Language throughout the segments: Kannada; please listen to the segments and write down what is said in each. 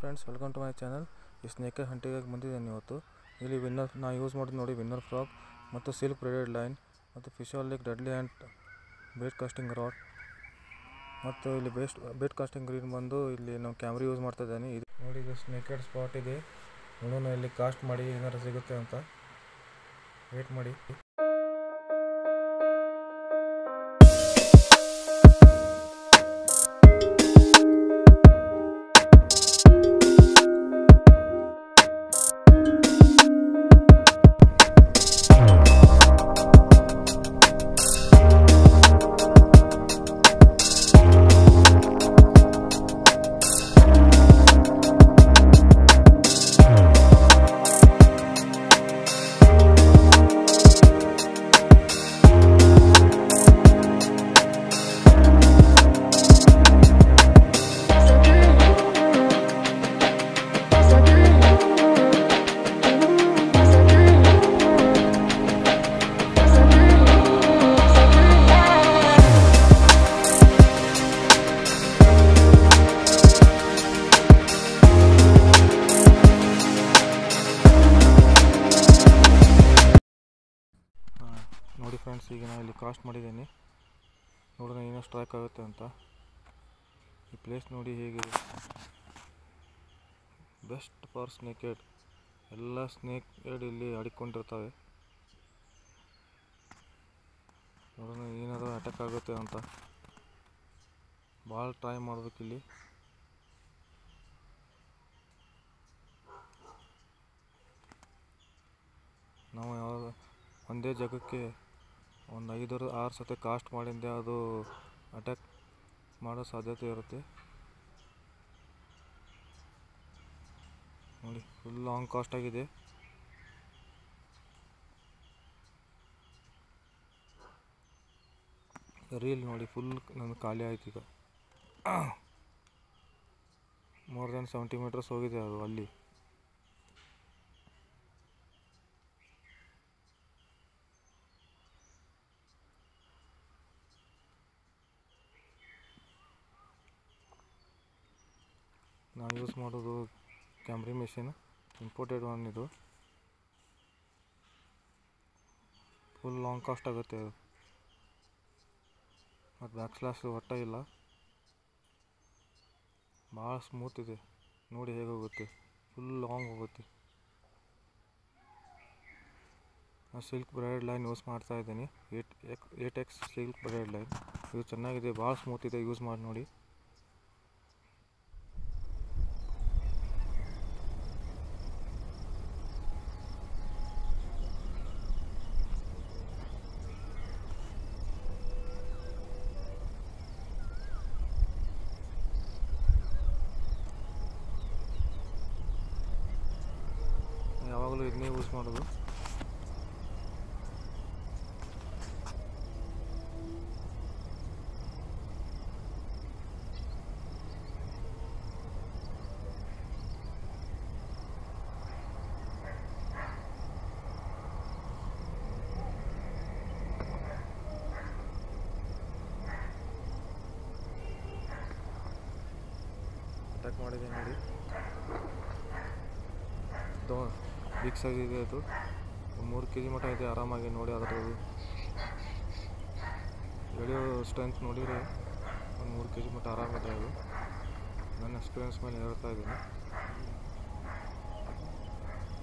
Friends, welcome to my channel. ಈ ಸ್ನೇಕರ್ ಹಂಟಿಗಾಗಿ ಬಂದಿದ್ದೇನೆ ಇವತ್ತು. ಇಲ್ಲಿ ವಿನ್ನರ್ ನಾ ಯೂಸ್ ಮಾಡಿದ್ದು ನೋಡಿ, ವಿನ್ನರ್ ಫ್ರಾಗ್ ಮತ್ತು ಸಿಲ್ಕ್ ಬ್ರೇಡೆಡ್ ಲೈನ್ ಮತ್ತು fisher lick deadly and bait casting rod ಮತ್ತು ಇಲ್ಲಿ ಬೇಟ್ ಕಾಸ್ಟಿಂಗ್ ಗ್ರೀನ್ ಬಂದು ಇಲ್ಲಿ ನಾವು ಕ್ಯಾಮ್ರಾ ಯೂಸ್ ಮಾಡ್ತಾ ಇದ್ದೇನೆ. ಇದು ನೋಡಿ, ಇದು ಸ್ನೇಕರ್ ಸ್ಪಾಟ್ ಇದೆ. ನೋಡೋಣ ಇಲ್ಲಿ ಕಾಸ್ಟ್ ಮಾಡಿ ಏನಾರು ಸಿಗುತ್ತೆ ಅಂತ. ವೇಟ್ ಮಾಡಿ. ನೋಡಿ ಫ್ರೆಂಡ್ಸ್, ಈಗ ನಾನು ಇಲ್ಲಿ ಕಾಸ್ಟ್ ಮಾಡಿದ್ದೇನೆ. ನೋಡೋಣ ಏನೋ ಸ್ಟ್ರೈಕ್ ಆಗುತ್ತೆ ಅಂತ. ಈ ಪ್ಲೇಸ್ ನೋಡಿ ಹೇಗೆ ಬೆಸ್ಟ್ ಫಾರ್ ಸ್ನೇಕ್ ಹೆಡ್. ಎಲ್ಲ ಸ್ನೇಕ್ ಹೆಡ್ ಇಲ್ಲಿ ಆಡಿಕೊಂಡಿರ್ತವೆ. ನೋಡೋಣ ಏನಾದರೂ ಅಟ್ಯಾಕ್ ಆಗುತ್ತೆ ಅಂತ. ಭಾಳ ಟ್ರೈ ಮಾಡಬೇಕಿಲ್ಲಿ. ನಾವು ಯಾವಾಗ ಒಂದೇ ಜಾಗಕ್ಕೆ ಒಂದು 5-6 ಸತಿ ಕಾಸ್ಟ್ ಮಾಡಿದ್ದೆ, ಅದು ಅಟ್ಯಾಕ್ ಮಾಡೋ ಸಾಧ್ಯತೆ ಇರುತ್ತೆ. ನೋಡಿ, ಫುಲ್ ಲಾಂಗ್ ಕಾಸ್ಟ್ ಆಗಿದೆ. ರೀಲ್ ನೋಡಿ, ಫುಲ್ ನನ್ನ ಖಾಲಿ ಆಯ್ತು. ಈಗ ಮೋರ್ ದೆನ್ 70 ಮೀಟರ್ಸ್ ಹೋಗಿದೆ ಅದು ಅಲ್ಲಿ. ನಾನು ಯೂಸ್ ಮಾಡೋದು ಕ್ಯಾಮ್ರಿ ಮೆಷಿನ್, ಇಂಪೋರ್ಟೆಡ್ ಒನ್. ಇದು ಫುಲ್ ಲಾಂಗ್ ಕಾಸ್ಟ್ ಆಗುತ್ತೆ ಅದು. ಮತ್ತು ಬ್ಯಾಕ್ ಸ್ಲ್ಯಾಶ್ ಒಟ್ಟ ಇಲ್ಲ. ಭಾಳ ಸ್ಮೂತ್ ಇದೆ. ನೋಡಿ ಹೇಗೆ ಹೋಗುತ್ತೆ, ಫುಲ್ ಲಾಂಗ್ ಹೋಗುತ್ತೆ. ನಾನು ಸಿಲ್ಕ್ ಬ್ರೇಡೆಡ್ ಲೈನ್ ಯೂಸ್ ಮಾಡ್ತಾ ಇದ್ದೀನಿ. 8x silk braided line. ಇದು ಚೆನ್ನಾಗಿದೆ, ಭಾಳ ಸ್ಮೂತ್ ಇದೆ. ಯೂಸ್ ಮಾಡಿ ನೋಡಿ. ಯಾವಾಗಲೂ ಇದನ್ನೇ ಯೂಸ್ ಮಾಡೋದು. ಅಟ್ಯಾಕ್ ಮಾಡಿದೆ ನೋಡಿ. ಬಿಗ್ ಸೈಜ್ ಇದೆ. ಅದು 3 kg ಮಟ್ಟ ಇದೆ ಆರಾಮಾಗಿ. ನೋಡಿ, ಅದರದ್ದು ಎಳೆಯೋ ಸ್ಟ್ರೆಂತ್ ನೋಡಿದರೆ ಒಂದು 3 kg ಮಟ್ಟ ಆರಾಮಿದೆ. ಅದು ನನ್ನ ಎಕ್ಸ್ಪೀರಿಯನ್ಸ್ ಮೇಲೆ ಹೇಳ್ತಾ ಇದ್ದೀನಿ.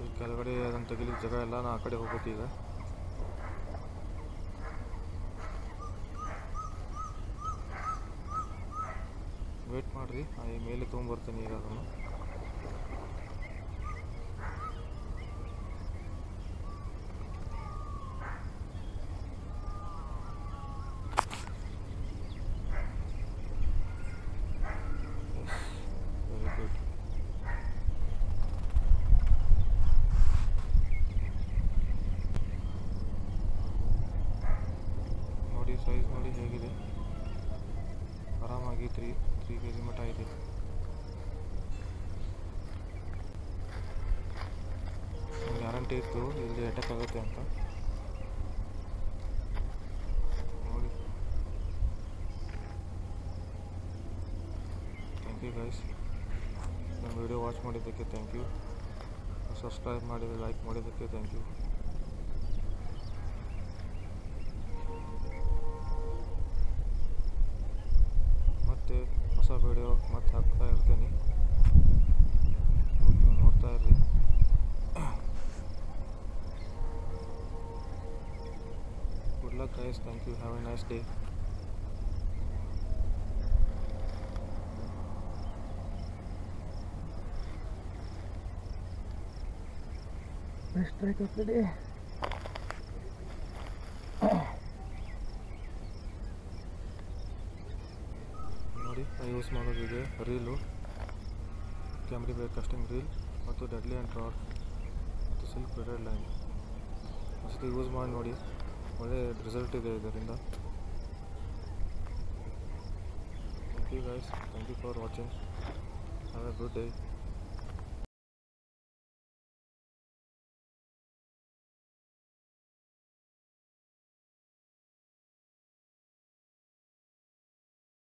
ಈ ಕೆಳಗಡೆ ಅದನ್ನು ತೆಗಿಲಿಕ್ಕೆ ಜಾಗ ಇಲ್ಲ. ನಾನು ಆ ಕಡೆ ಹೋಗ್ಬೇಕು ಈಗ. ವೇಟ್ ಮಾಡಿರಿ, ಈ ಮೇಲೆ ತೊಗೊಂಬರ್ತೀನಿ ಈಗ ಅದನ್ನು. Very good. ನೋಡಿ, ಸೈಜ್ ನೋಡಿ ಹೇಗಿದೆ. ಆರಾಮಾಗಿ 3 kg ಮಟ್ಟ ಇದೆ. ಗ್ಯಾರಂಟಿ ಇತ್ತು ಇಲ್ಲಿ ಅಟ್ಯಾಕ್ ಆಗುತ್ತೆ ಅಂತ. Thank you guys. Video watch ಮಾಡಿದ್ದಕ್ಕೆ ಥ್ಯಾಂಕ್ ಯು. ಸಬ್ಸ್ಕ್ರೈಬ್ ಮಾಡಿದರೆ ಲೈಕ್ ಮಾಡಿದ್ದಕ್ಕೆ ಥ್ಯಾಂಕ್ ಯು. ಮತ್ತೆ ಹೊಸ ವಿಡಿಯೋ ಮತ್ತೆ ಹಾಕ್ತಾ ಇರ್ತೀನಿ, ನೀವು ನೋಡ್ತಾ ಇರ್ರಿ. Good luck guys, thank you, have a nice day. Best strike of the day. ನೋಡಿ, ಯೂಸ್ ಮಾಡೋದಿದೆ ರೀಲು, ಕ್ಯಾಮ್ರಿ ಬ್ರೇಕ್ ಕಾಸ್ಟಿಂಗ್ ರೀಲ್ ಮತ್ತು ಡೆಡ್ಲಿ ಆ್ಯಂಡ್ ರಾಡ್ ಮತ್ತು ಸಿಲ್ಕ್ ಬ್ರೆಡೆಡ್ ಲೈನ್. ಅಷ್ಟು ಯೂಸ್ ಮಾಡಿ ನೋಡಿ, ಒಳ್ಳೆ ರಿಸಲ್ಟ್ ಇದೆ ಇದರಿಂದ. Thank you guys, thank you for watching. Have A good day.